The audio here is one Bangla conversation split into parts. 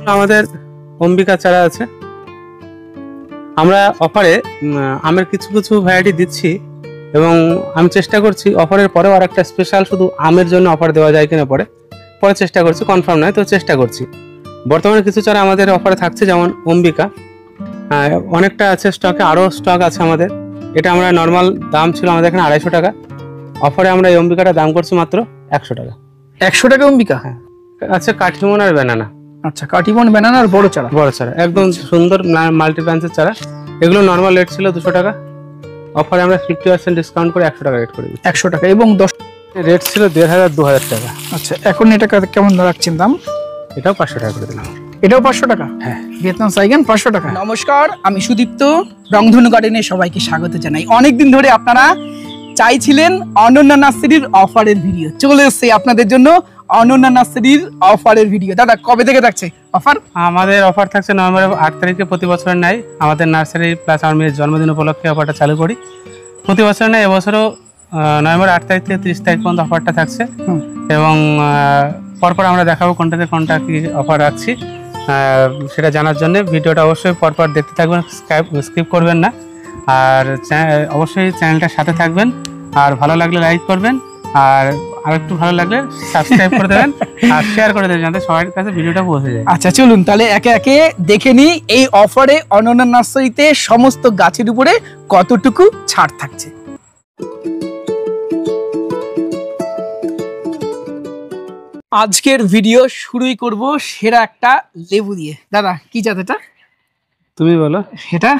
আমাদের অম্বিকা চারা আছে। আমরা অফারে আমের কিছু কিছু ভ্যারাইটি দিচ্ছি এবং আমি চেষ্টা করছি অফারের পরেও আর একটা স্পেশাল শুধু আমের জন্য অফার দেওয়া যায় কিনা পরে চেষ্টা করছি, কনফার্ম নয় তো চেষ্টা করছি। বর্তমানে কিছু চারা আমাদের অফারে থাকছে, যেমন অম্বিকা অনেকটা আছে স্টকে, আরও স্টক আছে আমাদের। এটা আমরা নর্মাল দাম ছিল আমাদের এখানে 250 টাকা, অফারে আমরা এই অম্বিকাটার দাম করছি মাত্র 100 টাকা। 100 টাকা অম্বিকা? হ্যাঁ, আচ্ছা কাঠিমন আর ব্যানানা। আচ্ছা, কাঠিমন ব্যানানা আর বড় চারা? বড় চারা, একদম সুন্দর মাল্টি ব্রাঞ্চের চারা। এগুলো নর্মাল রেট ছিল 200 টাকা, অফারে আমরা 50% ডিসকাউন্ট করে 100 টাকা রেট করে দিচ্ছি। 100 টাকা। এবং 10 রেট ছিল 1500-2000 টাকা। আচ্ছা, এখন এটা কেমন রাখছেন দাম? এটাও 500 টাকা করে দিলাম। এটাও 500 টাকা? হ্যাঁ, ভিয়েতনাম সাইগান 500 টাকা। নমস্কার, আমি সুদীপ্ত, রংধনু গার্ডেনে সবাইকে স্বাগত জানাই। অনেকদিন ধরে আপনারা চাইছিলেন অনন্যা নার্সারির অফারের ভিডিও, চলে এসেছে আপনাদের জন্য অনন্যা নার্সারির অফারের ভিডিও। দাদা, কবে থেকে থাকছে অফার? আমাদের অফার থাকছে নভেম্বরের 8 তারিখে। প্রতি বছরের নাই আমাদের নার্সারি প্লাস আমার মেয়ের জন্মদিন উপলক্ষে অফারটা চালু করি। প্রতি বছর নাই, এবছরও নভেম্বর 8 তারিখ থেকে 30 তারিখ পর্যন্ত অফারটা থাকছে এবং পরপর আমরা দেখাবো কোনটাতে কোনটা কি অফার রাখছি। সেটা জানার জন্য ভিডিওটা অবশ্যই পরপর দেখতে থাকবেন, স্কিপ করবেন না। আর অবশ্যই চ্যানেলটার সাথে থাকবেন, আর ভালো লাগলে লাইক করবেন, আর একটু ভালো লাগলে সাবস্ক্রাইব করে দেবেন আর শেয়ার করে দেবেন যাতে সবার কাছে ভিডিওটা পৌঁছে যায়। আচ্ছা, চলুন তাহলে একে একে দেখে নিই এই অফারে অনন্যা নার্সারিতে সমস্ত গাছের উপরে কতটুকু ছাড় থাকছে। আজকের ভিডিও শুরুই করব সেরা একটা লেবু দিয়ে। দাদা, কি জাত এটা? তুমি বলো। এটা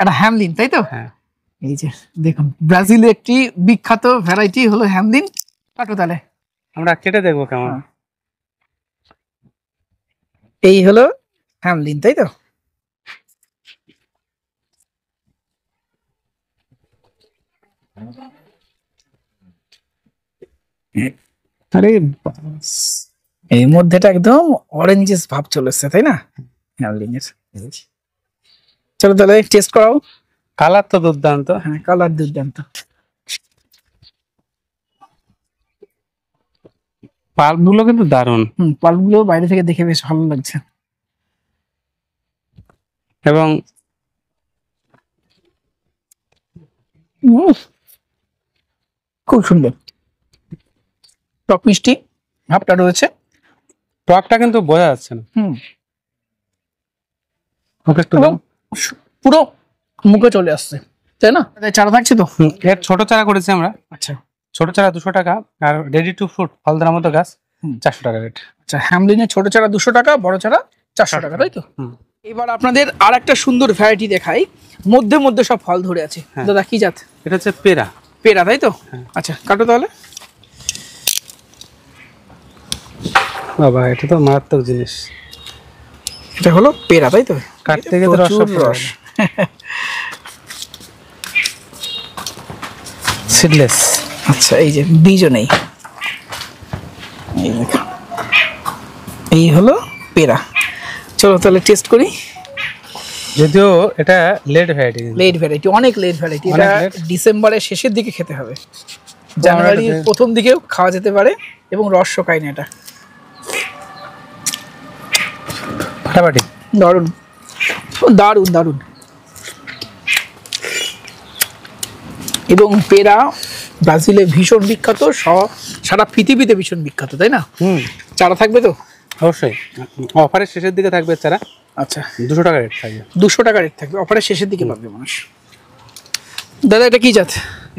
একটা হ্যামলিন, তাই তো? হ্যাঁ, এই যে দেখুন, ব্রাজিলের একটি বিখ্যাত ভ্যারাইটি হলো হ্যামলিন। কাটো তাহলে, আমরা কেটে দেখবো কেমন। এই হলো হ্যামলিন, তাই তো? আরে এই মধ্যেটা একদম অরেঞ্জেস ভাব চলে এসছে, তাই না? হ্যামলিনের। চলো তাহলে টেস্ট করাও। কালার তো দুর্দান্ত। হ্যাঁ, কালার দুর্দান্ত। পাল্প গুলো কিন্তু দারুণ। পাল্প গুলো বাইরে থেকে দেখে বেশ ভালো লাগছে এবং খুব সুন্দর টক মিষ্টি ভাবটা রয়েছে। টকটা কিন্তু বোঝা যাচ্ছে না। পুরো মুখে চলে আসছে, তাই না? চারা থাকছে তো? এর ছোট চারা করেছি আমরা। আচ্ছা, ছোট চারা 200 টাকা, আর রেডি টু ফ্রুট ফল দেওয়ার মতো গাছ 400 টাকা রেট। আচ্ছা, হ্যামলিনের ছোট চারা 200 টাকা, বড় চারা 400 টাকা, তাই তো? এবার আপনাদের আর একটা সুন্দর ভ্যারাইটি দেখাই, মধ্যে মধ্যে সব ফল ধরে আছে। দাদা, কি জাত? এটা হচ্ছে পেরা। পেরা, তাই তো? আচ্ছা, কাটো তাহলে। বাবা, এটা তো মারাত্মক জিনিস। এটা হলো পেরা, তাই তো? কাটতে গেলে রস সিডলেস। আচ্ছা, এই যে বীজও নেই। এই দেখো, এই হলো পেরা। চলো তাহলে টেস্ট করি। যদিও এটা লেট ভ্যারাইটি, অনেক লেট ভ্যারাইটি। এটা ডিসেম্বরের শেষের দিকে খেতে হবে, জানুয়ারির প্রথম দিকেও খাওয়া যেতে পারে এবং রস শোকায় না। এটা ফাটাফাটি, দারুণ দারুণ দারুণ। এবং পেরা ব্রাজিলে ভীষণ বিখ্যাত, সারা পৃথিবীতে ভীষণ বিখ্যাত, তাই না? চারা থাকবে তো? অবশ্যই, অফারের শেষের দিকে থাকবে চারা। আচ্ছা, 200 টাকা রেট থাকবে। 200 টাকা রেট থাকবে, অফারের শেষের দিকে পাবে মানুষ। দাদা, এটা কি জাত?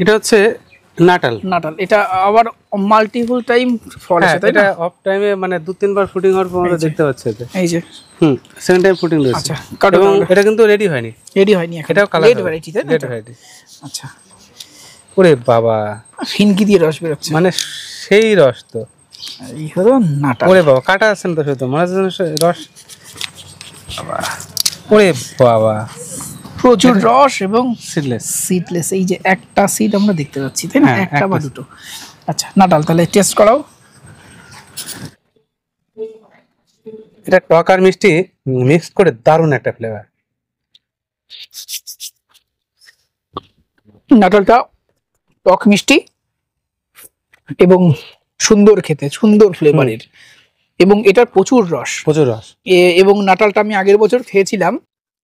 এটা হচ্ছে নাটাল। নাটাল, এটা আবার মাল্টিপল টাইম ফল আছে, তাই না? এটা অফ টাইমে মানে 2-3 বার ফুটিং হওয়ার পর দেখতে পাচ্ছি এটা। এই যে সেকেন্ড টাইম ফুটিং রয়েছে। আচ্ছা, এবং এটা কিন্তু রেডি হয়নি এখন। এটাও কালার লেট ভ্যারাইটি, তাই না? Late variety. আচ্ছা, ওরে বাবা, ফিনকি দিয়ে রস বেরোচ্ছে, মানে সেই রস তো। এই হলো নাটাল। ওরে বাবা, কাটা আছেন তো শুধু মানে রস। বাবা, ওরে বাবা, প্রচুর রস এবং সিডলেস। এই যে একটা সিড আমরা দেখতে পাচ্ছি, তাই না? একটা বা দুটো। আচ্ছা, নাটাল তাহলে টেস্ট করাও। এটা টক আর মিষ্টি মিক্স করে দারুণ একটা ফ্লেভার। নাটালটা টক মিষ্টি এবং সুন্দর খেতে, সুন্দর ফ্লেভারের। এবং এটার প্রচুর রস। প্রচুর রস। এবং নাটালটা আমি আগের বছর খেয়েছিলাম,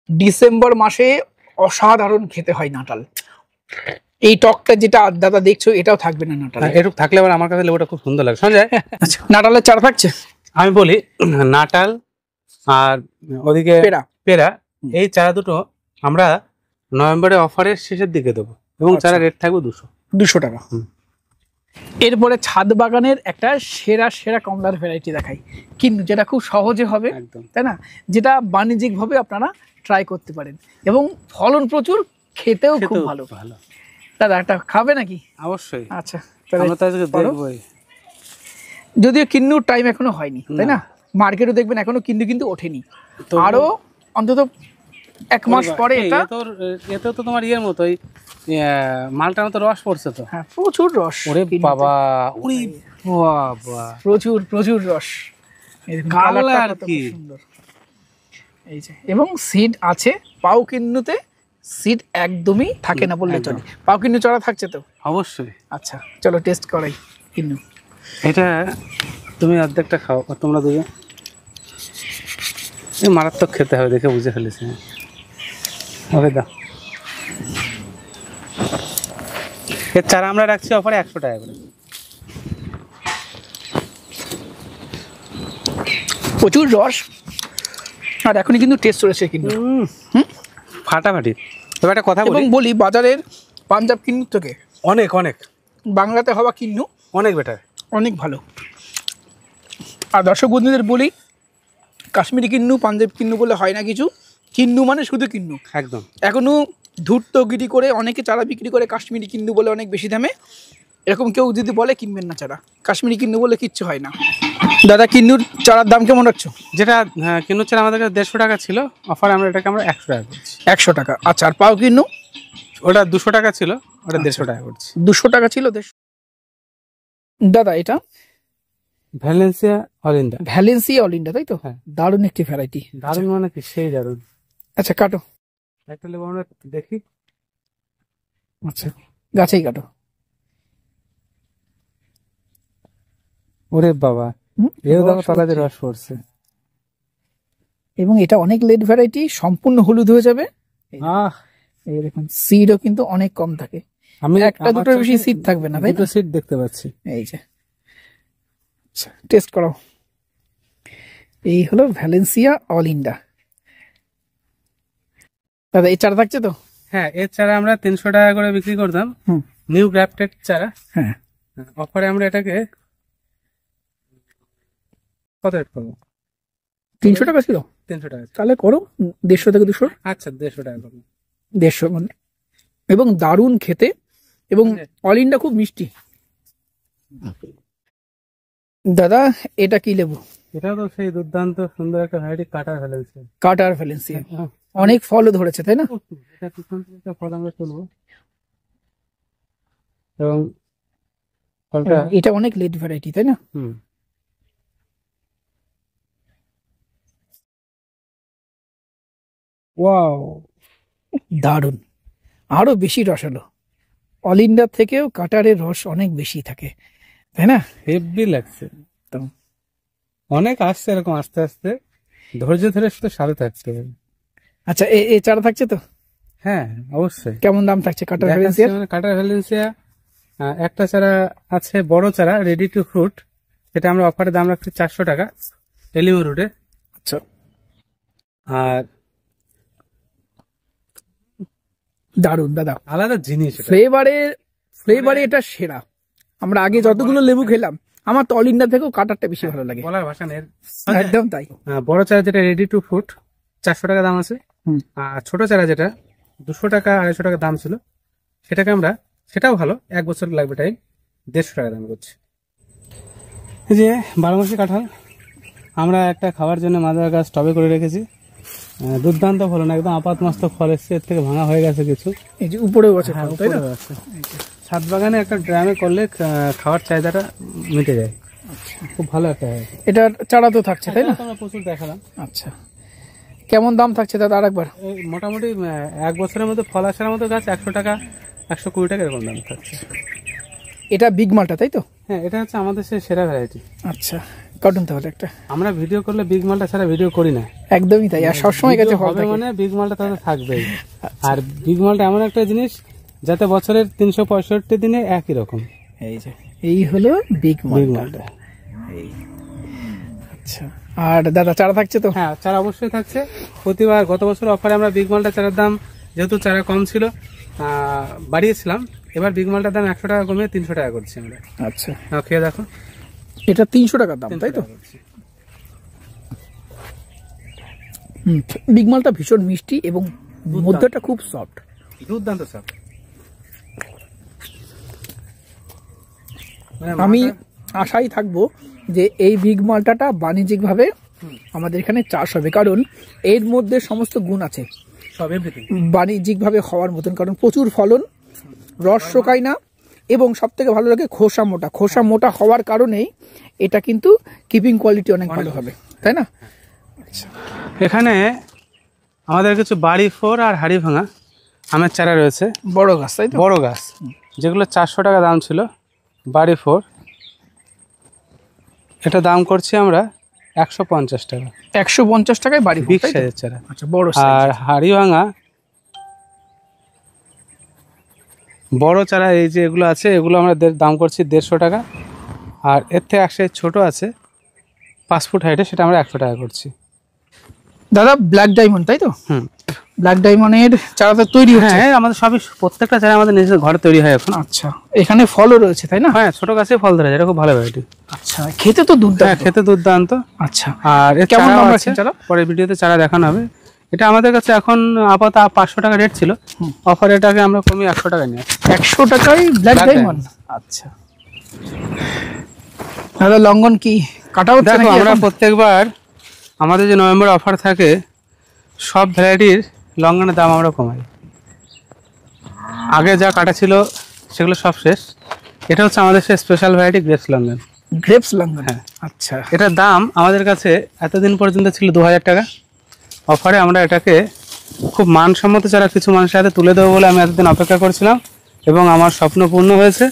ডিসেম্বর মাসে অসাধারণ খেতে হয় নাটাল। এই টকটা যেটা দাদা দেখছো এটাও থাকবে না নাটাল, একটু থাকলে আবার আমার কাছে লেবুটা খুব সুন্দর লাগে সঞ্জয়। আচ্ছা, নাটালের চারা থাকছে, আমি বলি নাটাল আর ওদিকে পেরা, এই চারা দুটো আমরা নভেম্বরে অফারের শেষের দিকে দেবো এবং চারা রেট থাকবে 200 টাকা। এরপরে ছাদ বাগানের একটা সেরা সেরা কমলার ভ্যারাইটি দেখাই, কিন্তু যেটা খুব সহজে হবে, তাই না, যেটা বাণিজ্যিক ভাবে আপনারা ট্রাই করতে পারেন এবং ফলন প্রচুর, খেতেও খুব ভালো। দাদা একটা খাবে নাকি? অবশ্যই। আচ্ছা, যদিও কিন্নুর টাইম এখনো হয়নি, তাই না, মার্কেটও দেখবেন এখনো কিন্তু ওঠেনি, আরো অন্তত 1 মাস পরে এটা। এতে তো তোমার ইয়ের মতোই মালটার মতো রস পড়ছে তো। হ্যাঁ, প্রচুর রস। ওরে বাবা, ওরে বাবা, প্রচুর রস। কালারটা আর কি সুন্দর। এই যে, এবং সিড আছে, পাও কিন্নুতে সিড একদমই থাকে না বললে চলে। পাও কিন্নু চারা থাকছে তো? অবশ্যই। আচ্ছা, চলো টেস্ট করাই কিন্নু। এটা তুমি অর্ধেকটা খাও, তোমরা দুজন। মারাত্মক খেতে হবে, দেখে বুঝে ফেলেছি। ওকে দাও। এর চারা আমরা রাখছি অফারে 100 টাকা করে। প্রচুর রস, আর এখনই কিন্তু টেস্ট চলেছে কিন্তু ফাটাফাটি। এবার একটা কথা বলি, বাজারের পাঞ্জাব কিন্নু থেকে অনেক বাংলাতে হওয়া কিন্নু অনেক বেটার, অনেক ভালো। আর দর্শক বন্ধুদের বলি, কাশ্মীরি কিন্নু পাঞ্জাব কিন্নু বলে হয় না কিছু, কিন্নু মানে শুধু কিন্নু। একদম। এখনো ধূর্তগিরি করে অনেকে চারা বিক্রি করে কাশ্মীরি কিন্নু বলে অনেক বেশি দামে, এরকম কেউ যদি বলে কিনবেন না চারা, কাশ্মীরি কিন্নু বলে কিচ্ছু হয় না। দাদা, কিন্নুর চারার দাম কেমন রাখছো? যেটা কিন্নুর চারা আমাদের 150 টাকা ছিল, অফার আমরা এটাকে 100 টাকা করছি। 100 টাকা। আচ্ছা, আর পাও কিন্নু? ওটা 200 টাকা ছিল, ওটা 150 টাকা করছি। 200 টাকা ছিল 150। দাদা, এটা ভ্যালেন্সিয়া অলিন্ডা। ভ্যালেন্সিয়া অলিন্ডা, তাই তো? হ্যাঁ, দারুণ একটি ভ্যারাইটি। দারুণ মানে কি, সেই দারুণ। আচ্ছা, কাটো একটা লেবু আমরা দেখি। আচ্ছা, গাছেই কাটো। ওরে বাবা, এও দেখো তলাতে রস পড়ছে। এবং এটা অনেক লেট ভ্যারাইটি, সম্পূর্ণ হলুদ হয়ে যাবে। এই দেখুন, সিডও কিন্তু অনেক কম থাকে, আমি একটা দুটোর বেশি সিড থাকবে না, তাই তো? সিড দেখতে পাচ্ছি। এই যে, আচ্ছা, টেস্ট করাও। এই হলো ভ্যালেন্সিয়া অলিন্ডা। দাদা, এই চারা থাকছে তো? হ্যাঁ, এর চারা আমরা 300 টাকা করে বিক্রি করতাম, নিউ গ্রাফটেড চারা। হ্যাঁ, অফারে আমরা এটাকে কত রেট করবো? 300 টাকা ছিল। 300 টাকা। তাহলে করো 150 থেকে 200। আচ্ছা, 150 টাকা করবো। 150 মানে, এবং দারুণ খেতে, এবং অলিন্ডা খুব মিষ্টি। দাদা, এটা কি লেবু? এটা তো সেই দুর্দান্ত সুন্দর একটা ভ্যারাইটি, কাটার ভ্যালেন্সিয়া। অনেক ফলও ধরেছে, তাই না? এটা পিছন থেকে একটা ফল আমরা তুলবো, এবং ফলটা এটা অনেক লেট ভ্যারাইটি, তাই না? ওয়াও, দারুণ। আরো বেশি রস হলো, অলিন্ডার থেকেও কাটারের রস অনেক বেশি থাকে, তাই না? হেভি লাগছে একদম। অনেক আসছে এরকম, আস্তে আস্তে ধৈর্য ধরে শুধু সাথে থাকতে হবে। আচ্ছা, এই চারা থাকছে তো? হ্যাঁ, অবশ্যই। কেমন দাম থাকছে কাটার ভ্যালেন্সিয়া? কাটার ভ্যালেন্সিয়া একটা চারা আছে, বড় চারা, রেডি টু ফ্রুট, যেটা আমরা অফারের দাম রাখছি 400 টাকা এলিমো রুটে। আচ্ছা, আর দারুন দাদা, আলাদা জিনিস, ফ্লেভারে এটা সেরা। আমরা আগে যতগুলো লেবু খেলাম, আমার তো অলিন্ডা থেকেও কাটারটা বেশি ভালো লাগে, বলার ভাষা নেই। একদম তাই। বড় চারা যেটা রেডি টু ফ্রুট 400 টাকা দাম আছে, আর ছোট চারা যেটা 200 টাকা 250 টাকা দাম ছিল, সেটাও ভালো, 1 বছর লাগবে টাইম, 150 টাকা দাম করছে। এই যে 12 মাসি কাঁঠাল আমরা একটা খাওয়ার জন্য মাদার গাছ টবে করে রেখেছি, দুর্দান্ত ফলন, একদম আপাত মস্তক ফল এসছে, এর থেকে ভাঙা হয়ে গেছে কিছু। এই যে উপরেও আছে, ছাদ বাগানে একটা ড্রামে করলে খাওয়ার চাহিদাটা মিটে যায়, খুব ভালো একটা। এটা চারা তো থাকছে, তাই না? আমরা প্রচুর দেখালাম। আচ্ছা, কেমন দাম থাকছে দাদা আরেকবার? মোটামুটি 1 বছরের মধ্যে ফল আসার মতো গাছ 100 টাকা 120 টাকা এরকম দাম থাকছে। এটা বিগ মালটা, তাই তো? হ্যাঁ, এটা হচ্ছে আমাদের সেই সেরা ভ্যারাইটি। আচ্ছা, কাটুন তাহলে একটা। আমরা ভিডিও করলে বিগ মালটা ছাড়া ভিডিও করি না, একদমই তাই। আর সবসময় কাছে ফল হবে থাকে মানে বিগ মালটা তাহলে থাকবেই। আর বিগ মালটা এমন একটা জিনিস যাতে বছরের 365 দিনে একই রকম। এই যে এই হলো বিগ মালটা। এই আচ্ছা, আর দাদা চারা থাকছে তো? হ্যাঁ, চারা অবশ্যই থাকছে। প্রতিবার গত বছর অফারে আমরা বিগ মালটা চারার দাম, যেহেতু চারা কম ছিল, বাড়িয়েছিলাম। এবার বিগ মালটার দাম 100 টাকা কমিয়ে 300 টাকা করছি আমরা। আচ্ছা, খেয়ে দেখো। এটা 300 টাকার দাম, তাই তো? বিগ মালটা ভীষণ মিষ্টি এবং মধ্যটা খুব সফট, দুর্দান্ত সফট। আমি আশাই থাকবো যে এই বিগ মালটাটা বাণিজ্যিকভাবে আমাদের এখানে চাষ হবে, কারণ এর মধ্যে সমস্ত গুণ আছে সব এভরিথিং বাণিজ্যিকভাবে হওয়ার মতন। কারণ প্রচুর ফলন, রস শোকায় না, এবং সব থেকে ভালো লাগে খোসা মোটা। খোসা মোটা হওয়ার কারণেই এটা কিন্তু কিপিং কোয়ালিটি অনেক ভালো হবে, তাই না? আচ্ছা, এখানে আমাদের কিছু বাড়ি ফোর আর হাড়ি ভাঙা আমের চারা রয়েছে। বড় গাছ, তাই তো? বড় গাছ, যেগুলো 400 টাকা দাম ছিল বাড়ি ফোর, এটা দাম করছি আমরা 150 টাকা। 150 টাকায় বাড়ি বিগ সাইজের চারা। আচ্ছা, বড়। আর হাড়ি ভাঙা বড় চারা এই যে এগুলো আছে, এগুলো আমরা দাম করছি 150 টাকা। আর এর থেকে একটা ছোট আছে 5 ফুট হাইটে, সেটা আমরা 100 টাকা করছি। দাদা ব্ল্যাক ডায়মন্ড, তাই তো? ব্ল্যাক ডায়মন্ডের চারা তো তৈরি হচ্ছে? হ্যাঁ, আমাদের সবই, প্রত্যেকটা চারা আমাদের নিজের ঘরে তৈরি হয় এখন। আচ্ছা, এখানে ফলও রয়েছে, তাই না? হ্যাঁ, ছোট গাছে ফল ধরে যায়, এটা খুব ভালো ভ্যারাইটি। আচ্ছা, খেতে তো দুর্দান্ত। হ্যাঁ, খেতে দুর্দান্ত। আচ্ছা, আর এর কেমন দাম আছে রাখছেন চারা? পরের ভিডিওতে চারা দেখানো হবে। এটা আমাদের কাছে এখন আপাতত 500 টাকা রেট ছিল, অফার এটাকে আমরা কমিয়ে 100 টাকা নিয়ে 100 টাকায় ব্ল্যাক ডায়মন্ড। আচ্ছা দাদা, লঙ্ঘন কি কাটা হচ্ছে? দেখো, আমরা প্রত্যেকবার আমাদের যে নভেম্বর অফার থাকে, সব ভ্যারাইটির লঙ্ঘনের দাম আমরা কমাই। আগে যা কাটা ছিল সেগুলো সব শেষ। এটা হচ্ছে আমাদের সেই স্পেশাল ভ্যারাইটি গ্রেপস লঙ্ঘন। গ্রেপস লঙ্ঘন, হ্যাঁ। আচ্ছা, এটার দাম আমাদের কাছে এতদিন পর্যন্ত ছিল 2000 টাকা। অফারে আমরা এটাকে খুব মানসম্মত চারা কিছু মানুষের হাতে তুলে দেবো বলে আমি এতদিন অপেক্ষা করছিলাম, এবং আমার স্বপ্ন পূর্ণ হয়েছে।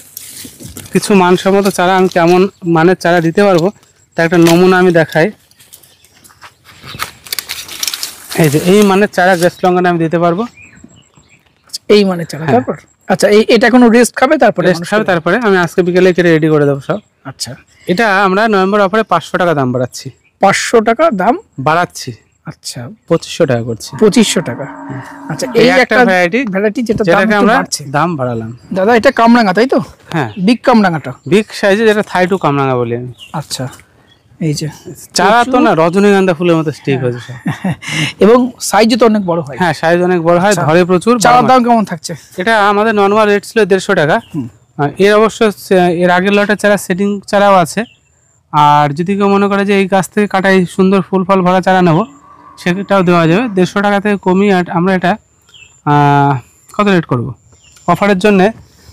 কিছু মানসম্মত চারা আমি কেমন মানের চারা দিতে পারবো তার একটা নমুনা আমি দেখাই। এই যে এই মানের চারা গ্রেপস লঙ্ঘনে আমি দিতে পারবো। এই মানের চারা। তারপর আচ্ছা, এটা কোনো রেস্ট খাবে? তারপরে আমি আজকে বিকেলে কেটে রেডি করে দেবো সব। আচ্ছা, এটা আমরা নভেম্বর অফারে 500 টাকা দাম বাড়াচ্ছি। 500 টাকা দাম বাড়াচ্ছি? আচ্ছা, 2500 টাকা করছি। 2500 টাকা। আচ্ছা, এই একটা ভ্যারাইটি যেটাকে আমরা দাম বাড়ালাম। দাদা, এটা কামরাঙা, তাই তো? হ্যাঁ, বিগ কামরাঙাটা, বিগ সাইজে, যেটা থাই টু কামরাঙা বলি আমি। আচ্ছা, এই যে চারা তো না রজনীগন্ধা ফুলের মতো স্টিক হয়েছে সব। এবং সাইজও তো অনেক বড় হয়। হ্যাঁ, সাইজ অনেক বড় হয়, ধরে প্রচুর। চারার দাম কেমন থাকছে? এটা আমাদের নর্মাল রেট ছিল 150 টাকা। এর অবশ্য এর আগের লটের চারা সেটিং চারাও আছে। আর যদি কেউ মনে করে যে এই গাছ থেকে কাটা এই সুন্দর ফুল ফল ভরা চারা নেবো, সেটাও দেওয়া যাবে। 150 টাকা থেকে কমিয়ে আমরা এটা কত রেট করবো অফারের জন্য?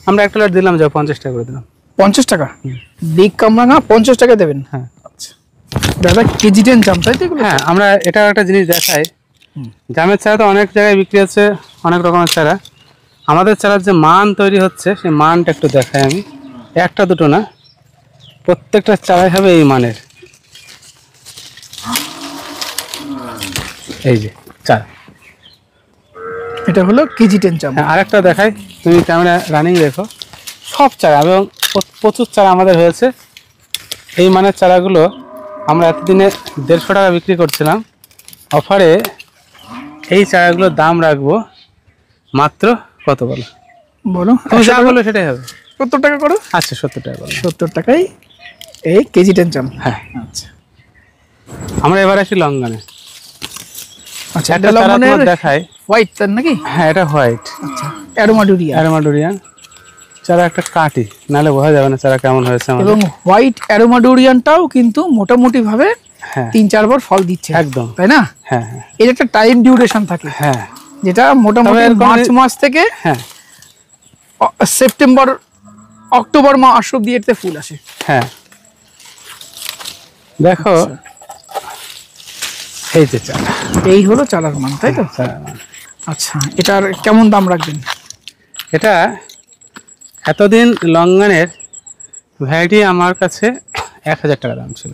আমরা একটা লট দিলাম, যাও 50 টাকা করে দিলাম। 50 টাকা বিগ কামরাঙা 50 টাকা দেবেন? হ্যাঁ। আচ্ছা দাদা, কেজি 10 জাম, তাই তো? হ্যাঁ, আমরা এটা একটা জিনিস দেখাই। জামের চারা তো অনেক জায়গায় বিক্রি হচ্ছে, অনেক রকমের চারা। আমাদের চারার যে মান তৈরি হচ্ছে, সেই মানটা একটু দেখাই আমি। একটা দুটো না, প্রত্যেকটা চারাই হবে এই মানের। এই যে চারা, এটা হলো কেজি 10 জাম। আর একটা দেখাই, তুমি ক্যামেরা রানিং দেখো। সব চারা এবং প্রচুর চারা আমাদের হয়েছে। এই মানের চারাগুলো আমরা এতদিনে 150 টাকা বিক্রি করছিলাম। অফারে এই চারাগুলোর দাম রাখবো মাত্র কত বলো? বলো, তুমি যা বলো সেটাই হবে। 70 টাকা করো। আচ্ছা, 70 টাকা বলো। 70 টাকায় এই কেজি 10 জাম। হ্যাঁ। আচ্ছা, আমরা এবার আসি লঙ্ঘনে। আচ্ছা, এটা লঙ্ঘনের দেখাই। হোয়াইট তার নাকি? হ্যাঁ, এটা হোয়াইট। আচ্ছা, অ্যারোমাডুরিয়ান চারা একটা কাটি, নাহলে বোঝা যাবে না চারা কেমন হয়েছে। এবং হোয়াইট অ্যারোমাডুরিয়ানটাও কিন্তু মোটামুটি ভাবে 3-4 বার ফল দিচ্ছে একদম, তাই না? হ্যাঁ, এর একটা টাইম ডিউরেশন থাকে। হ্যাঁ, যেটা মোটামুটি মার্চ মাস থেকে সেপ্টেম্বর অক্টোবর মাস অব্দি এতে ফুল আসে। হ্যাঁ, দেখো এই যে চারা, এই হলো চারার মান, তাই তো? আচ্ছা, এটার কেমন দাম রাখবেন? এটা এতদিন লঙ্ঘনের ভ্যারাইটি আমার কাছে 1000 টাকা দাম ছিল।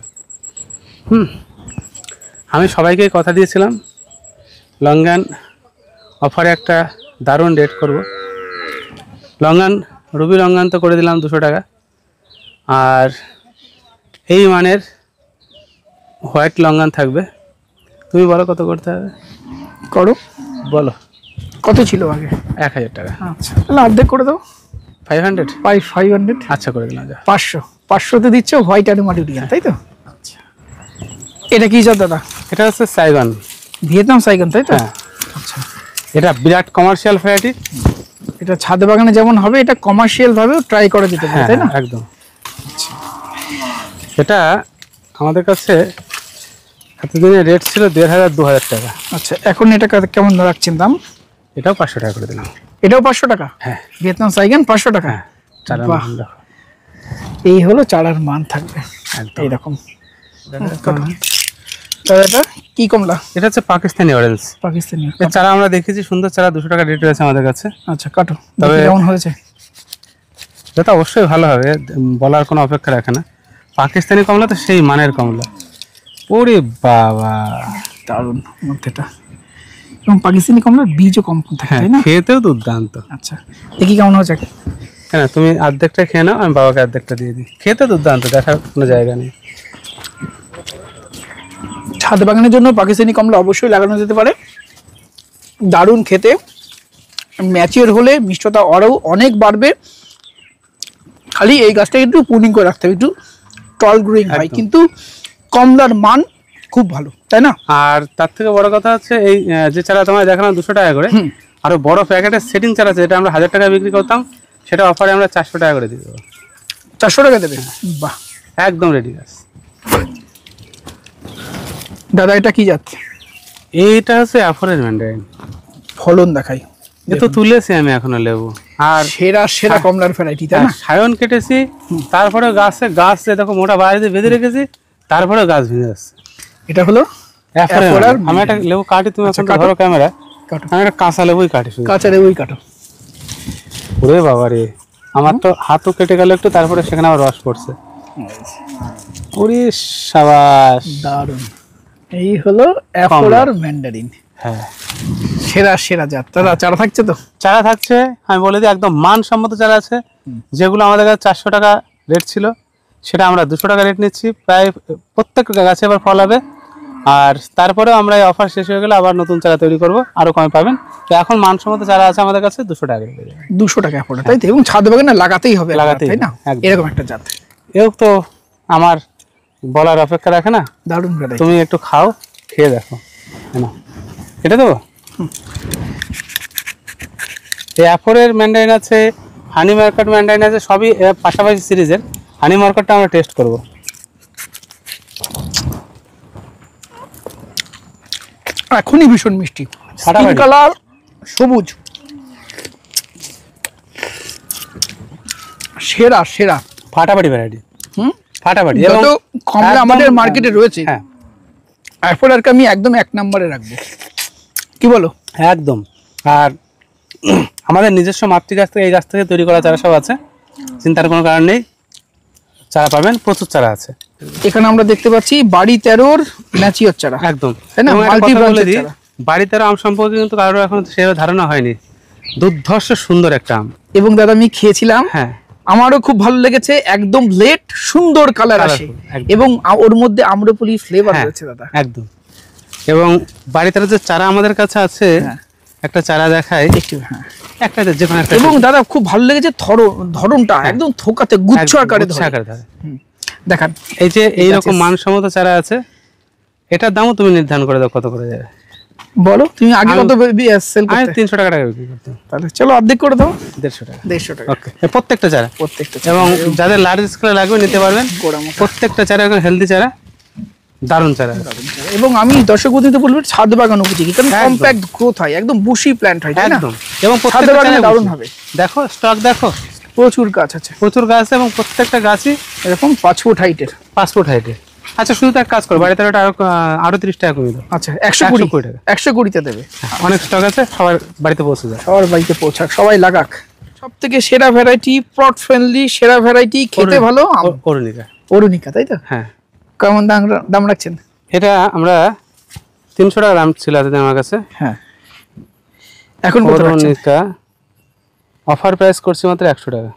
আমি সবাইকে কথা দিয়েছিলাম লঙ্গান অফারে একটা দারুণ রেট করব। লঙ্গান রুবি লঙ্গান তো করে দিলাম 200 টাকা, আর এই মানের হোয়াইট লঙ্গান থাকবে। তুমি বলো কত করতে হবে, করো বলো। কত ছিল আগে? 1000 টাকা। আচ্ছা তাহলে অর্ধেক করে দাও। 500? 500। আচ্ছা করে দিলাম। 500 দিচ্ছ হোয়াইট আর মাটিরিয়ান, তাই তো? আচ্ছা এটা কি জাত দাদা? এটা হচ্ছে সাইগন, ভিয়েতনাম সাইগন, তাই তো? হ্যাঁ। আচ্ছা এটা বিরাট কমার্শিয়াল ভ্যারাইটি। এটা ছাদে বাগানে যেমন হবে এটা কমার্শিয়াল ভাবেও ট্রাই করা যেতে পারে, তাই না? একদম। এটা আমাদের কাছে এতদিনে রেট ছিল 1500-2000 টাকা। আচ্ছা এখন এটা কেমন রাখছেন দাম? এটাও 500 টাকা করে দিলাম। এটাও 500 টাকা? হ্যাঁ। ভিয়েতনাম সাইগন 500 টাকা। হ্যাঁ, চারার মান দেখো। এই হলো চারার মান থাকবে এইরকম। এটা কি কমলা? এটা হচ্ছে পাকিস্তানি অরেঞ্জ। পাকিস্তানি এই চারা আমরা দেখেছি, সুন্দর চারা 200 টাকা রেট রয়েছে আমাদের কাছে। আচ্ছা কাটো, তবে কেমন হয়েছে? এটা অবশ্যই ভালো হবে, বলার কোনো অপেক্ষা রাখে না। পাকিস্তানি কমলা তো সেই মানের কমলা। ওরে বাবা দারুণ মধ্যেটা, এবং পাকিস্তানি কমলার বীজও কম থাকে, তাই না? খেতেও দুর্দান্ত। আচ্ছা দেখি কেমন হয়েছে। হ্যাঁ তুমি অর্ধেকটা খেয়ে নাও, আমি বাবাকে অর্ধেকটা দিয়ে দিই। খেতে দুর্দান্ত, দেখার কোনো জায়গা নেই। ছাদ বাগানের জন্য পাকিস্তানি কমলা অবশ্যই লাগানো যেতে পারে, দারুণ খেতে। ম্যাচিওর হলে মিষ্টতা আরও অনেক বাড়বে। খালি এই গাছটা একটু পুনিং করে রাখতে হবে, একটু টল গ্রোয়িং হয়, কিন্তু কমলার মান খুব ভালো, তাই না? আর তার থেকে বড় কথা হচ্ছে এই যে চারা তোমায় দেখালাম 200 টাকা করে, আরো বড় প্যাকেটের সেটিং চারা আছে, যেটা আমরা 1000 টাকা বিক্রি করতাম, সেটা অফারে আমরা 400 টাকা করে দিয়ে দেবো। 400 টাকা দেবে? বাহ, একদম রেডি গাছ। দাদা এটা কি জাত? এইটা হচ্ছে অ্যাফোরের ম্যান্ডারিন। ফলন দেখাই, এ তো তুলেছি আমি এখনো লেবু। আর সেরা কমলার ভ্যারাইটি, তাই না? সায়ন কেটেছি, তারপরে গাছ দেখো মোটা বাইরে বেঁধে রেখেছি, তারপরে গাছ ভেঙে যাচ্ছে। এটা হলো অ্যাফোরের। আমি একটা লেবু কাটি, তুমি এখন ধরো ক্যামেরা, আমি একটা কাঁচা লেবুই কাটি। কাঁচা লেবুই কাটো। ওরে বাবা রে, আমার তো হাতও কেটে গেল একটু, তারপরে সেখানে আবার রস পড়ছে। ওরে সাবাস, দারুণ। এই হলো অ্যাফোরার ম্যান্ডারিন। হ্যাঁ সেরা জাত। দাদা চারা থাকছে তো? চারা থাকছে, আমি বলে দিই একদম মানসম্মত চারা আছে। যেগুলো আমাদের কাছে 400 টাকা রেট ছিল, সেটা আমরা 200 টাকা রেট নিচ্ছি। প্রায় প্রত্যেক গাছে এবার ফল হবে। আর তারপরেও আমরা এই অফার শেষ হয়ে গেলে আবার নতুন চারা তৈরি করব, আরো কমে পাবেন। তো এখন মানসম্মত চারা আছে আমাদের কাছে 200 টাকা রেট। 200 টাকা অ্যাফোর্ড, তাই তো? এবং ছাদ বাগানে লাগাতেই হবে, তাই না? এরকম একটা জাত। এও তো আমার বলার অপেক্ষা রাখে না। দারুণ। তুমি একটু খাও, খেয়ে দেখো। এটা দেবো। এই অ্যাফোরের ম্যান্ডারিন আছে, হানি মার্কেট ম্যান্ডারিন আছে, সবই পাশাপাশি সিরিজের। হানি মার্কেটটা আমরা টেস্ট করব। এখনই ভীষণ মিষ্টি, স্কিন কালার সবুজ, সেরা ফাটাফাটি ভ্যারাইটি। ফাটাফাটি। এবং কমলা আমাদের মার্কেটে রয়েছে। হ্যাঁ, অ্যাফোরারকে আমি একদম 1 নম্বরে রাখবো, কি বলো? একদম। আর আমাদের নিজস্ব মাতৃ গাছ থেকে, এই গাছ থেকে তৈরি করা চারা সব আছে, চিন্তার কোনো কারণ নেই। চারা পাবেন, প্রচুর চারা আছে। এখানে আমরা দেখতে পাচ্ছি বাড়ি 13-র ম্যাচিওর চারা, একদম, তাই না? বাড়ি 13 আম সম্পর্কে কিন্তু কারোর এখন সেভাবে ধারণা হয়নি। দুর্ধর্ষ সুন্দর একটা আম। এবং দাদা আমি খেয়েছিলাম, হ্যাঁ আমারও খুব ভালো লেগেছে। একদম লেট সুন্দর কালার আসে, এবং ওর মধ্যে আম্রপলি ফ্লেভার রয়েছে দাদা। একদম। এবং বাড়ি 13 যে চারা আমাদের কাছে আছে, একটা চারা দেখাই একটু। একটা যেখানে একটা, এবং দাদা খুব ভালো লেগেছে ধরনটা, একদম থোকাতে গুচ্ছ আকারে ধরে। দেখান, এই যে এইরকম মানসম্মত চারা আছে। এটার দামও তুমি নির্ধারণ করে দাও কত করে যাবে। বলো তুমি আগে কত সেল করতে? 300 টাকা বিক্রি করতে। তাহলে চলো অর্ধেক করে দাও, 150 টাকা। ওকে, প্রত্যেকটা চারা, এবং যাদের লার্জ স্কেলে লাগবে নিতে পারবেন। প্রত্যেকটা চারা এখন হেলদি চারা, দারুণ চারা। এবং আমি দর্শক বন্ধুদের বলবো ছাদ বাগান উপযোগী, কারণ কম্প্যাক্ট গ্রোথ হয়, একদম বুশি প্ল্যান্ট হয়, তাই না? একদম। এবং ছাদ বাগানে দারুণ হবে। দেখো স্টক দেখো, প্রচুর গাছ আছে, প্রচুর গাছ, এবং প্রত্যেকটা গাছই এরকম 5 ফুট হাইটের। 5 ফুট হাইটের। আচ্ছা শুধু এক কাজ করো, বাড়িতে আরো 30 টাকা কমিয়ে দাও। আচ্ছা 120 টাকা, 120তে দেবে। অনেক স্টক আছে, সবার বাড়িতে পৌঁছে যায়। সবার বাড়িতে পৌঁছাক, সবাই লাগাক। সবথেকে সেরা ভ্যারাইটি, প্লট ফ্রেন্ডলি সেরা ভ্যারাইটি, খেতে ভালো, অরুণিকা। অরুণিকা, তাই তো? হ্যাঁ, কেমন দাম রাখছেন? এটা আমরা 300 টাকা দাম ছিল এতদিন আমার কাছে। হ্যাঁ, এখন কত অরুণিকা অফার প্রাইস করছি মাত্র 100 টাকা।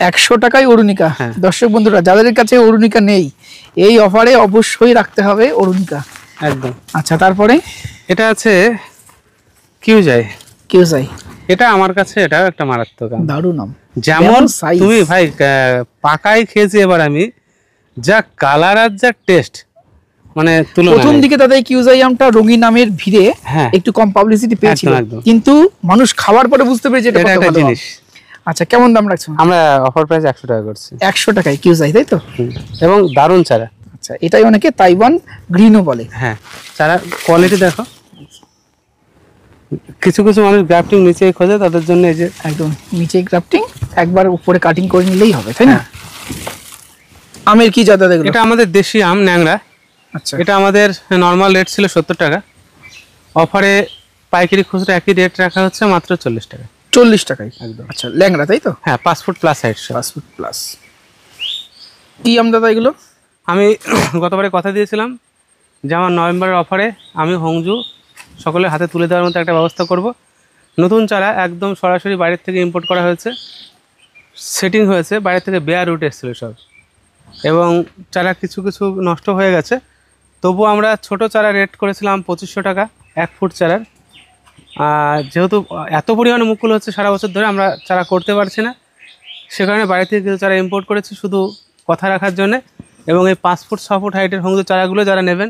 100 টাকায় অরুণিকা। হ্যাঁ। দর্শক বন্ধুরা, যাদের কাছে অরুণিকা নেই, এই অফারে অবশ্যই রাখতে হবে অরুণিকা। একদম। আচ্ছা, তারপরে এটা আছে কিউজাই। কিউজাই, এটা আমার কাছে এটাও একটা মারাত্মক আম। দারুণ নাম। যেমন তুমি ভাই পাকাই খেয়েছি এবার আমি, যা কালার আর যা টেস্ট, মানে তুলনা প্রথম দিকে দাদা কিউজাই আমটা রঙিন নামের ভিড়ে হ্যাঁ একটু কম পাবলিসিটি পেয়েছিল, একদম। কিন্তু মানুষ খাওয়ার পরে বুঝতে পেরেছে এটা এটা কত একটা ভালো আম। জিনিস। আচ্ছা, কেমন দাম রাখছেন? আমরা অফার প্রাইস 100 টাকা করছি। 100 টাকায় কিউজাই, তাই তো? এবং দারুণ চারা। আচ্ছা, এটাই অনেকে তাইওয়ান গ্রিনও বলে। হ্যাঁ, চারা কোয়ালিটি দেখো। কিছু কিছু মানুষ গ্রাফটিং নিচে খোঁজে, তাদের জন্য এই যে একদম নিচে গ্রাফটিং, একবার উপরে কাটিং করে নিলেই হবে, তাই না? আমের কি জাত দেখো? এটা আমাদের দেশি আম, ন্যাংরা। আচ্ছা, এটা আমাদের নরমাল রেট ছিল 70 টাকা, অফারে পাইকারি খুচরা একই রেট রাখা হচ্ছে মাত্র 40 টাকা। 40 টাকায় একদম। আচ্ছা, ল্যাংড়া, তাই তো? হ্যাঁ, 5 foot plus height. 5 foot plus. কি আম দাদা এগুলো? আমি গতবারে কথা দিয়েছিলাম যে আমার নভেম্বরের অফারে আমি হংজু সকলের হাতে তুলে দেওয়ার মতো একটা ব্যবস্থা করব। নতুন চারা একদম সরাসরি বাইরের থেকে ইম্পোর্ট করা হয়েছে, সেটিং হয়েছে, বাইরে থেকে বেয়ার রুট এসেছিলো সব, এবং চারা কিছু কিছু নষ্ট হয়ে গেছে। তবু আমরা ছোট চারা রেট করেছিলাম 2500 টাকা 1 ফুট চারার। যেহেতু এত পরিমাণে মুকুল হচ্ছে সারা বছর ধরে, আমরা চারা করতে পারছি না, সে কারণে বাইরে থেকে কিছু চারা ইম্পোর্ট করেছি শুধু কথা রাখার জন্যে। এবং এই 5 ফুট 6 ফুট হাইটের হংজু চারাগুলো যারা নেবেন,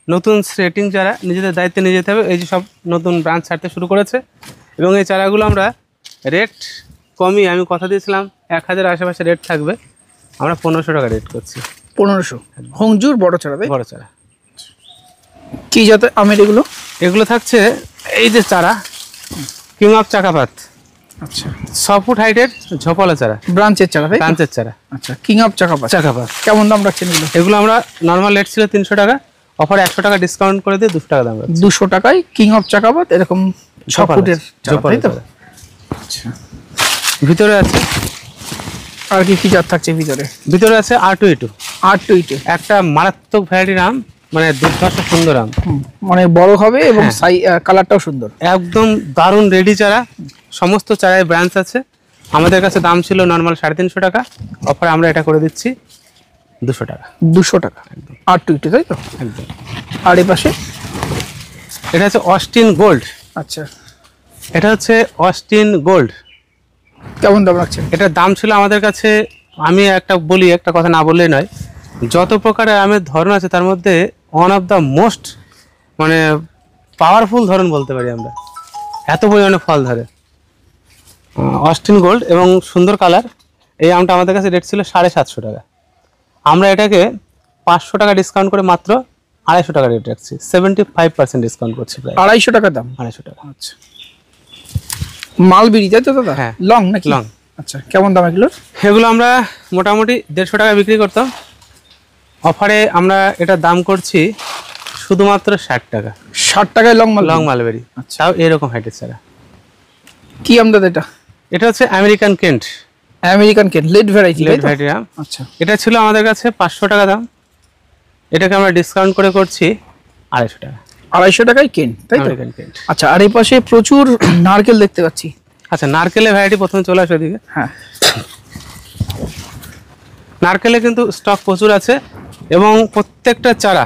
নতুন সেটিং চারা নিজেদের দায়িত্বে নিয়ে যেতে হবে। এই যে সব নতুন ব্রাঞ্চ ছাড়তে শুরু করেছে, এবং এই চারাগুলো আমরা রেট কমই, আমি কথা দিয়েছিলাম 1000 আশেপাশে রেট থাকবে, আমরা 1500 টাকা রেট করছি। 1500 হংজুর বড় চারা, তাই? বড় চারা। কি জাতে আমের এগুলো? এগুলো থাকছে এই যে চারা, কিং অফ চাকাপাত। আচ্ছা, 6 ফুট হাইটের ঝোপালা চারা, ব্রাঞ্চের চারা, তাই? ব্রাঞ্চের চারা। আচ্ছা, কিং অফ চাকাপাত। চাকাপাত। কেমন দাম রাখছেন এগুলো? এগুলো আমরা নর্মাল রেট ছিল 300 টাকা, অফারে 100 টাকা ডিসকাউন্ট করে দিয়ে 200 টাকা দাম রাখছি। 200 টাকায় কিং অফ চাকাপাত, এরকম 6 ফুটের চারা, তাই তো? আচ্ছা, ভিতরে আছে আর কি কি জাত থাকছে ভিতরে? ভিতরে আছে R22। R22 একটা মারাত্মক ভ্যারাইটির আম, মানে দুর্ধর্ষ সুন্দর আম, মানে বড় হবে এবং কালারটাও সুন্দর, একদম দারুণ রেডি চারা। সমস্ত চারায় ব্রাঞ্চ আছে। আমাদের কাছে দাম ছিল নর্মাল 350 টাকা, অফারে আমরা এটা করে দিচ্ছি 200 টাকা। 200 টাকা R22, তাই তো? একদম। আর এই পাশে এটা হচ্ছে অস্টিন গোল্ড। আচ্ছা, এটা হচ্ছে অস্টিন গোল্ড। কেমন দাম রাখছেন? এটার দাম ছিল আমাদের কাছে, আমি একটা বলি, একটা কথা না বললেই নয়, যত প্রকারের আমের ধরন আছে তার মধ্যে ওয়ান অফ দ্য মোস্ট, মানে পাওয়ারফুল ধরন বলতে পারি আমরা, এত পরিমাণে ফল ধরে। অস্টিন গোল্ড এবং সুন্দর কালার। এই আমটা আমাদের কাছে রেট ছিল 750 টাকা, আমরা এটাকে 500 টাকা ডিসকাউন্ট করে মাত্র 250 টাকা রেট রাখছি, 75% ডিসকাউন্ট করছি প্রায়। 250 টাকা দাম? 250 টাকা। আচ্ছা, মালবেরি, তাই তো দাদা? হ্যাঁ, লং নাকি? লং। আচ্ছা, কেমন দাম এগুলো? এগুলো আমরা মোটামুটি 150 টাকা বিক্রি করতাম, অফারে আমরা এটার দাম করছি শুধুমাত্র 60 টাকা। 60 টাকায় লং মাল? Long mulberry. আচ্ছা, এরকম হাইটের চারা। কি আম দাদা এটা? এটা হচ্ছে American Kent. American Kent, late variety, late variety আম। আচ্ছা, এটা ছিল আমাদের কাছে 500 টাকা দাম, এটাকে আমরা ডিসকাউন্ট করে করছি 250 টাকা। 250 টাকায় কেন্ট, তাই তো? American Kent. আচ্ছা, আর এই পাশে প্রচুর নারকেল দেখতে পাচ্ছি। আচ্ছা, নারকেলের ভ্যারাইটি প্রথমে চলে আসে ওদিকে। হ্যাঁ, নারকেলে কিন্তু স্টক প্রচুর আছে, এবং প্রত্যেকটা চারা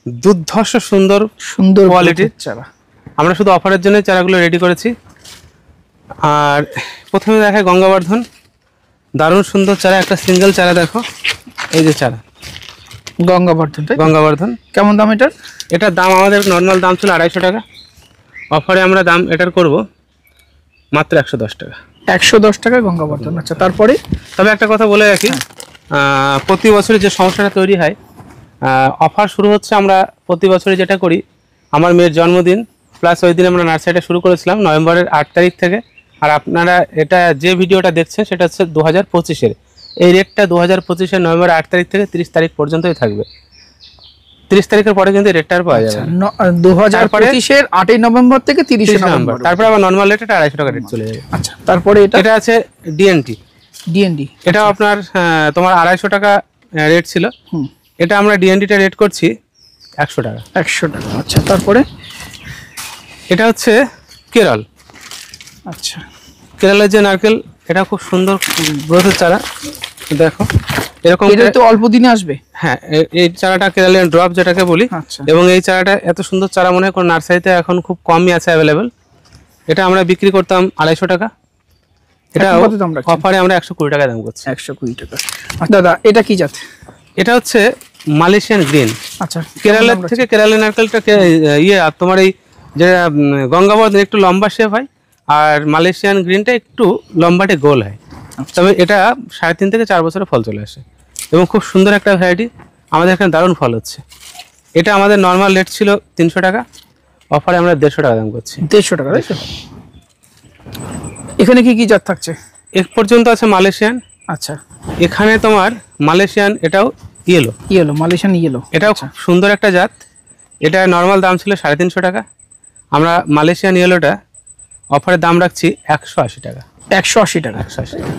দুর্ধর্ষ সুন্দর সুন্দর কোয়ালিটির চারা। আমরা শুধু অফারের জন্য চারাগুলো রেডি করেছি। আর প্রথমে দেখায় গঙ্গাবর্ধন, দারুণ সুন্দর চারা, একটা সিঙ্গেল চারা দেখো, এই যে চারা গঙ্গাবর্ধন, তাই? গঙ্গাবর্ধন। কেমন দাম এটার? এটার দাম আমাদের নর্মাল দাম ছিল 250 টাকা, অফারে আমরা দাম এটার করব মাত্র 110 টাকা। 110 টাকা গঙ্গাবর্ধন। আচ্ছা, তারপরে তবে একটা কথা বলে রাখি, প্রতি বছরে যে সমস্যাটা তৈরি হয়, অফার শুরু হচ্ছে, আমরা প্রতি বছরে যেটা করি, আমার মেয়ের জন্মদিন প্লাস ওই দিন আমরা নার্সারিটা শুরু করেছিলাম নভেম্বরের 8 তারিখ থেকে। আর আপনারা এটা যে ভিডিওটা দেখছেন সেটা হচ্ছে 2025-এর, এই রেটটা 2025-এর নভেম্বর 8 তারিখ থেকে 30 তারিখ পর্যন্তই থাকবে। 30 তারিখের পরে কিন্তু রেটটা আর পাওয়া যাবে না। 2025-এর 8 নভেম্বর থেকে 30 নভেম্বর, তারপরে আবার নরমাল রেট 250 টাকা রেট চলে যাবে। আচ্ছা, তারপরে এটা আছে ডিএনটি। ডিএনডি, এটা আপনার তোমার 250 টাকা রেট ছিল, এটা আমরা ডিএনডিটা রেট করছি 100 টাকা। 100 টাকা। আচ্ছা, তারপরে এটা হচ্ছে কেরল। আচ্ছা, কেরলের যে নারকেল, এটা খুব সুন্দর গ্রোথের চারা। দেখো এরকম, এটা তো অল্প দিনে আসবে। হ্যাঁ, এই চারাটা কেরালিয়ান ড্রপ যেটাকে বলি। আচ্ছা, এবং এই চারাটা এত সুন্দর চারা মনে হয় কোন নার্সারিতে এখন খুব কমই আছে অ্যাভেলেবেল। এটা আমরা বিক্রি করতাম 250 টাকা, এটা কত দাম রাখছেন? অফারে আমরা 120 টাকা দাম করছি। 120 টাকা। আচ্ছা দাদা, এটা কি জাত? এটা হচ্ছে মালয়েশিয়ান গ্রিন। আচ্ছা, কেরালার থেকে কেরালিয়ান নারকেলটা আর তোমার এই যে গঙ্গাবর্ধন একটু লম্বা শেপ হয়, আর মালয়েশিয়ান গ্রিনটা একটু লম্বাটে গোল হয়। তবে এটা 3.5 থেকে 4 বছরে ফল চলে আসে এবং খুব সুন্দর একটা ভ্যারাইটি। আমাদের এখানে দারুণ ফল হচ্ছে। এটা আমাদের নর্মাল রেট ছিল 300 টাকা, অফারে আমরা 150 টাকা দাম করছি। 150 টাকা, তাই তো? এখানে কি কি জাত থাকছে? এক পর্যন্ত আছে মালয়েশিয়ান। আচ্ছা, এখানে তোমার মালয়েশিয়ান, এটাও ইয়েলো। ইয়েলো, মালয়েশিয়ান ইয়েলো, এটাও খুব সুন্দর একটা জাত। এটা নর্মাল দাম ছিল 350 টাকা, আমরা মালয়েশিয়ান ইয়েলোটা অফারের দাম রাখছি 180 টাকা। 180 টাকা। 180 টাকা।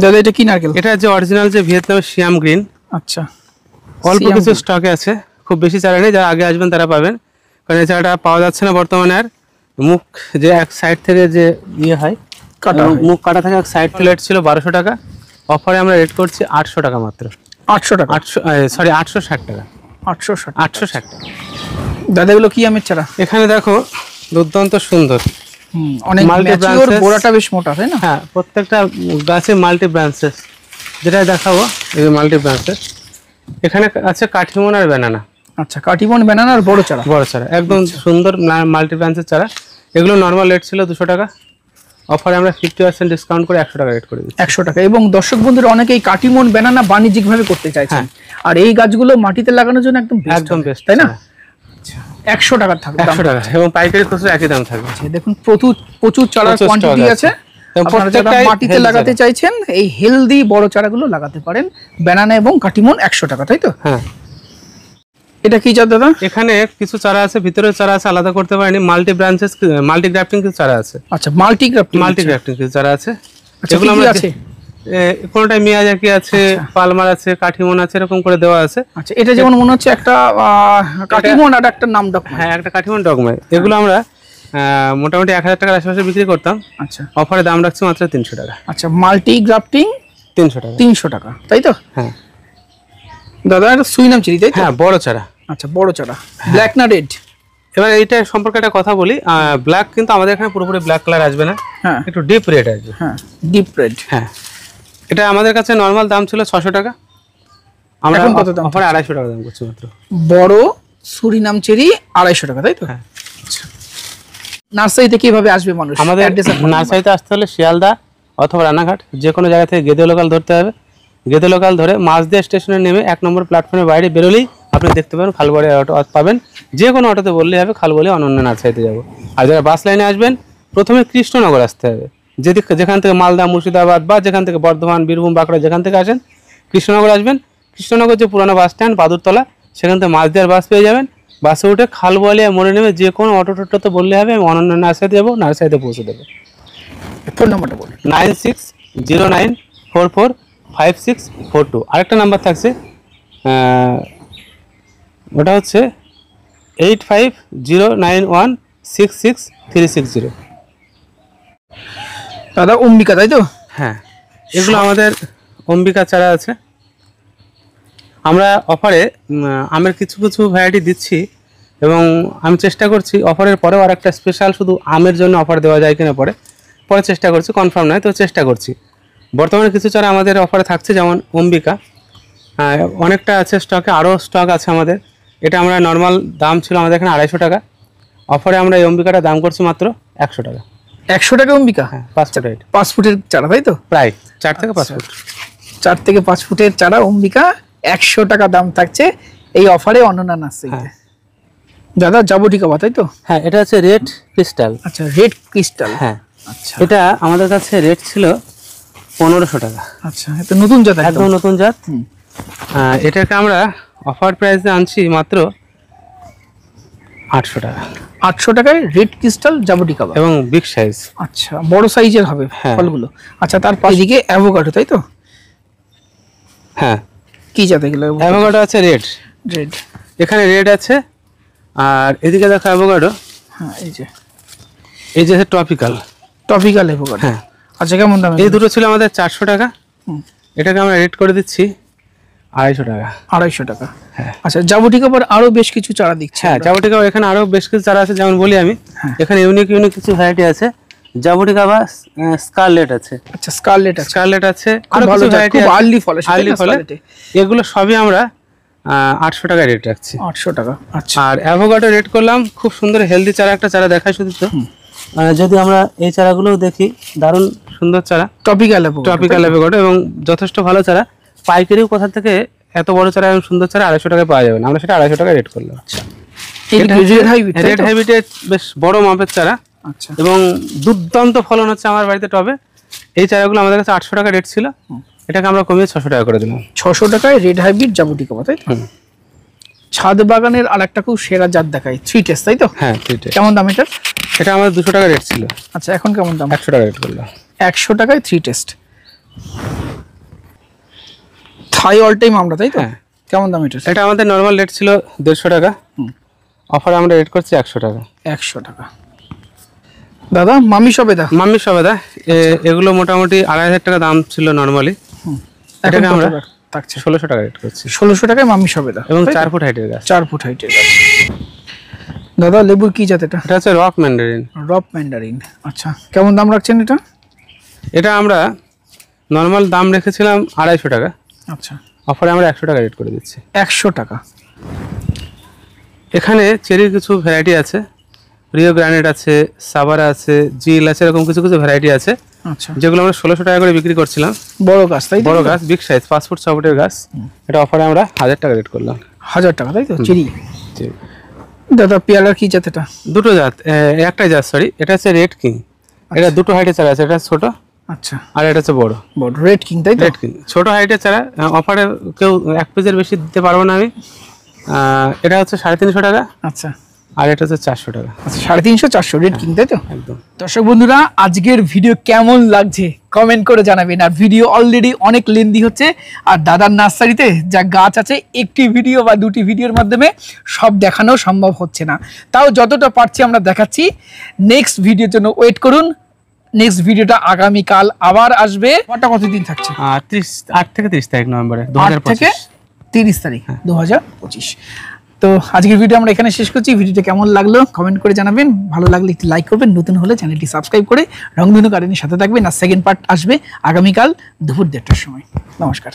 দাদা, এটা কি নারকেল? এটা যে অরিজিনাল যে ভিয়েতনামের সিয়াম গ্রিন। আচ্ছা, অল্প কিছু স্টকে আছে, খুব বেশি চারা নেই। যারা আগে আসবেন তারা পাবেন, কারণ এই চারাটা পাওয়া যাচ্ছে না বর্তমানে। আর মুখ যে এক সাইড থেকে যে হয় কাটা, মুখ কাটা থাকে, এক সাইড থেকে রেট ছিল 1200 টাকা, অফারে আমরা রেট করছি 800 টাকা মাত্র। 800 টাকা? 860 টাকা। 860 টাকা। দাদা, এগুলো কি আমের চারা? এখানে দেখো দুর্দান্ত সুন্দর, অনেক ম্যাচিওর, গোড়াটা বেশ মোটা, তাই না? হ্যাঁ, প্রত্যেকটা গাছে মাল্টি ব্রাঞ্চেস, যেটা দেখাবো এই যে মাল্টি ব্রাঞ্চেস। এখানে আছে কাঠিমন আর ব্যানানা। আচ্ছা, কাঠিমন, ব্যানানা আর বড় চারা। বড় চারা একদম সুন্দর মাল্টি ব্রাঞ্চের চারা। এগুলো নর্মাল রেট ছিল 200 টাকা, অফারে আমরা 50% ডিসকাউন্ট করে 100 টাকা রেট করে দিচ্ছি। 100 টাকা। এবং দর্শক বন্ধুরা, অনেকেই কাঠিমন, ব্যানানা বাণিজ্যিকভাবে করতে চাইছেন, আর এই গাছগুলো মাটিতে লাগানোর জন্য একদম বেস্ট, তাই না? 100 টাকা থাকবে। 100 টাকা এবং পাইকারি খুচরা একই দাম থাকবে। দেখুন, প্রচুর চারার কোয়ান্টিটি আছে। আপনারা যারা মাটিতে লাগাতে চাইছেন, এই হেলদি বড় চারাগুলো লাগাতে পারেন। ব্যানানা এবং কাঠিমন 100 টাকা, তাই তো? হ্যাঁ। এটা কি চারা দাদা? এখানে কিছু চারা আছে, ভিতরের চারা আছে, আলাদা করতে পারেনি। মাল্টি ব্রাঞ্চেস, মাল্টি গ্রাফটিং কিছু চারা আছে। আচ্ছা, মাল্টি গ্রাফটিং কিছু চারা আছে। এগুলো আমরা আছে, কোনটা মিয়াজাকি আছে, পালমার আছে, কাঠিমন আছে, এরকম করে দেওয়া আছে। আচ্ছা, এটা যেমন মনে হচ্ছে একটা কাঠিমন আর একটা নাম ডগমা। হ্যাঁ, একটা কাঠিমন ডগমা। এগুলো আমরা মোটামুটি 1000 টাকার আশেপাশে বিক্রি করতাম। আচ্ছা, অফারে দাম রাখছি মাত্র 300 টাকা। আচ্ছা, মাল্টি গ্রাফটিং 300 টাকা। 300 টাকা, তাই তো? হ্যাঁ দাদা, এটা সুইনাম চিরি, তাই তো? হ্যাঁ, বড় চারা। আচ্ছা, বড় চারা, ব্ল্যাক না রেড? এবার এইটা সম্পর্কে একটা কথা বলি, ব্ল্যাক কিন্তু আমাদের এখানে পুরোপুরি ব্ল্যাক কালার আসবে না, হ্যাঁ, একটু ডিপ রেড আসবে। হ্যাঁ, ডিপ রেড। হ্যাঁ, এটা আমাদের কাছে নরমাল দাম ছিল 600 টাকা, আমরা এখন কত দাম? অফারে 250 টাকা দাম করছি মাত্র। বড় সুরিনাম চেরি 250 টাকা, তাই তো? হ্যাঁ। আচ্ছা, নার্সারিতে কিভাবে আসবে মানুষ? আমাদের নার্সারিতে আসতে হলে শিয়ালদা অথবা রানাঘাট, যে কোনো জায়গা থেকে গেদে লোকাল ধরতে হবে। গেদে লোকাল ধরে মাঝদিয়া স্টেশনে নেমে 1 নম্বর প্ল্যাটফর্মের বাইরে বেরোলেই আপনি দেখতে পাবেন খালবাড়ি অটো পাবেন। যে কোনো অটোতে বললেই হবে খালবাড়ি অনন্য নার্সারিতে যাবো। আর যারা বাস লাইনে আসবেন, প্রথমে কৃষ্ণনগর আসতে হবে। যেখান থেকে মালদা, মুর্শিদাবাদ বা যেখান থেকে বর্ধমান, বীরভূম, বাঁকুড়া যেখান থেকে আসেন, কৃষ্ণনগর আসবেন। কৃষ্ণনগর যে পুরানো বাস স্ট্যান্ড বাদুরতলা, সেখান থেকে মাঝদিয়ার বাস পেয়ে যাবেন। বাসে উঠে খালবাড়িয়া মোড়ে নেমে যে কোনো অটো টোটোতে বললে হবে, আমি অনন্য নার্সারিতে যাবো, নার্সারিতে পৌঁছে দেবো। ফোন নাম্বারটা বলুন। 9609445642। আরেকটা নাম্বার থাকছে, ওটা হচ্ছে 8509166360। দাদা, অম্বিকা, তাই তো? হ্যাঁ, এগুলো আমাদের অম্বিকা চারা আছে। আমরা অফারে আমের কিছু ভ্যারাইটি দিচ্ছি এবং আমি চেষ্টা করছি অফারের পরেও আর একটা স্পেশাল শুধু আমের জন্য অফার দেওয়া যায় কিনা পরে চেষ্টা করছি, কনফার্ম নয়, তো চেষ্টা করছি। বর্তমানে কিছু চারা আমাদের অফারে থাকছে, যেমন অম্বিকা অনেকটা আছে স্টকে, আরও স্টক আছে আমাদের। এটা আমরা নর্মাল দাম ছিল আমাদের এখানে 250 টাকা, অফারে আমরা এই অম্বিকাটা দাম করছি মাত্র 100 টাকা। 100 টাকা অম্বিকা? হ্যাঁ, 5 ফুট হাইট, 5 ফুটের চারা, তাই তো? প্রায় 4 থেকে 5 ফুট। 4 থেকে 5 ফুটের চারা অম্বিকা 100 টাকা দাম থাকছে এই অফারে অনন্য নার্সারিতে। দাদা, জাবুটিকা, তাই তো? হ্যাঁ, এটা হচ্ছে রেড ক্রিস্টাল। আচ্ছা, রেড ক্রিস্টাল। হ্যাঁ, আচ্ছা, এটা আমাদের কাছে রেট ছিল 1500 টাকা। আচ্ছা, এটা নতুন জাত, একদম নতুন জাত। এটাকে আমরা অফার প্রাইসে আনছি মাত্র 800 টাকা। 800 টাকায় রেড ক্রিস্টাল জাবুটিকা এবং বিগ সাইজ। আচ্ছা, বড় সাইজের হবে ফলগুলো। আচ্ছা, তার পাশে এদিকে অ্যাভোকাডো, তাই তো? হ্যাঁ, কি জাত এগুলো? অ্যাভোকাডো আছে রেড। রেড, এখানে রেড আছে, আর এদিকে দেখো অ্যাভোকাডো। হ্যাঁ এই যে টপিক্যাল। Topical avocado. হ্যাঁ। আচ্ছা কেমন দাম? এই দুটো ছিল আমাদের 400 টাকা, এটাকে আমরা রেট করে দিচ্ছি 250 টাকা। 250 টাকা। হ্যাঁ। আচ্ছা জাবুটিকা পর আরো বেশ কিছু চারা দিচ্ছে। হ্যাঁ, জাবুটিকা এখানে আরো বেশ কিছু চারা আছে, যেমন বলি আমি এখানে ইউনিক কিছু ভ্যারাইটি আছে। জাবুটিকা বা স্কারলেট আছে। আচ্ছা স্কারলেট আছে, আরো কিছু ভ্যারাইটি আছে, আর্লি ফলে। এগুলো সবই আমরা 800 টাকা রেট রাখছি। 800 টাকা। আচ্ছা, আর অ্যাভোকাডো রেট করলাম খুব সুন্দর হেলদি চারা, একটা চারা দেখাই শুধু তো। যদি আমরা এই চারাগুলো দেখি, দারুণ সুন্দর চারা, টপিক্যাল অ্যাভোকাডো এবং যথেষ্ট ভালো চারা। পাইকারিও কোথা থেকে এত বড় চারা এবং সুন্দর চারা 250 টাকায় পাওয়া যাবে না, আমরা সেটা 250 টাকা রেট করলাম। আচ্ছা, রেড হাইব্রিডের বেশ বড় মাপের চারা। আচ্ছা, এবং দুর্দান্ত ফলন হচ্ছে আমার বাড়িতে টবে। এই চারাগুলো আমাদের কাছে 800 টাকা রেট ছিল, এটাকে আমরা কমিয়ে 600 টাকা করে দিলাম। 600 টাকায় রেড হাইব্রিড জাবুটিকা, তাই তো? ছাদ বাগানের আরেকটা খুব সেরা জাত দেখাই, 3 টেস্ট, তাই তো? হ্যাঁ 3 টেস্ট। কেমন দাম এটা? এটা আমাদের 200 টাকা রেট ছিল। আচ্ছা, এখন কেমন দাম? 100 টাকা রেট করলাম। 100 টাকায় 3 টেস্ট থাই অল টাইম আমরা, তাই তো? হ্যাঁ। কেমন দাম এটা? এটা আমাদের নরমাল রেট ছিল 150 টাকা, অফারে আমরা রেট করছি 100 টাকা। 100 টাকা। দাদা মাম্মি সবেদা এগুলো মোটামুটি 2500 টাকা দাম ছিল নরমালি, এটাকে আমরা 1600 টাকা রেট করছি। 1600 টাকায় মাম্মি সবেদা এবং 4 ফুট হাইটের গাছ। 4 ফুট হাইটের গাছ। দাদা লেবুর কি জাত এটা? এটা হচ্ছে রক ম্যান্ডারিন। আচ্ছা, কেমন দাম রাখছেন এটা? এটা আমরা নরমাল দাম রেখেছিলাম 250 টাকা, আচ্ছা, অফারে আমরা 100 টাকা রেট করে দিচ্ছি। 100 টাকা। এখানে চেরির কিছু ভ্যারাইটি আছে, রিও গ্রানেট আছে, সাবারা আছে, জিল আছে, এরকম কিছু কিছু ভ্যারাইটি আছে। আচ্ছা, যেগুলো আমরা 1600 টাকা করে বিক্রি করছিলাম। বড় গাছ, তাই তো? বড় গাছ, বিগ সাইজ, 5 ফুট 6 ফুটের গাছ। এটা অফারে আমরা 1000 টাকা রেট করলাম। 1000 টাকা, তাই তো? চেরি। দাদা পেয়ালার কি জাত এটা? দুটো জাত, একটাই জাত, সরি। এটা হচ্ছে রেড কিং, এটা দুটো হাইটের চারা আছে, এটা ছোট। আচ্ছা, আর এটা হচ্ছে বড় রেড কিং, তাই তো? রেড কিং ছোট হাইটের চারা, অফারে কেউ 1 পিসের বেশি দিতে পারবো না আমি। এটা হচ্ছে 350 টাকা। আচ্ছা, আর এটা হচ্ছে 400 টাকা। আচ্ছা, 350 400 রেড কিং, তাই তো? একদম। দর্শক বন্ধুরা, আজকের ভিডিও কেমন লাগছে কমেন্ট করে জানাবেন। আর ভিডিও অলরেডি অনেক লেন্দি হচ্ছে, আর দাদার নার্সারিতে যা গাছ আছে একটি ভিডিও বা দুটি ভিডিওর মাধ্যমে সব দেখানো সম্ভব হচ্ছে না, তাও যতটা পারছি আমরা দেখাচ্ছি। নেক্সট ভিডিওর জন্য ওয়েট করুন। নেক্সট ভিডিওটা আগামীকাল আবার আসবে। কতদিন থাকছে? 8 থেকে 30 তারিখ নভেম্বরে 8 থেকে 30 তারিখ 2025। তো আজকের ভিডিও আমরা এখানে শেষ করছি। ভিডিওটা কেমন লাগলো কমেন্ট করে জানাবেন, ভালো লাগলে একটু লাইক করবেন, নতুন হলে চ্যানেলটি সাবস্ক্রাইব করে রংধনু গার্ডেনের সাথে থাকবেন। আর সেকেন্ড পার্ট আসবে আগামীকাল দুপুর 1:30টার সময়। নমস্কার।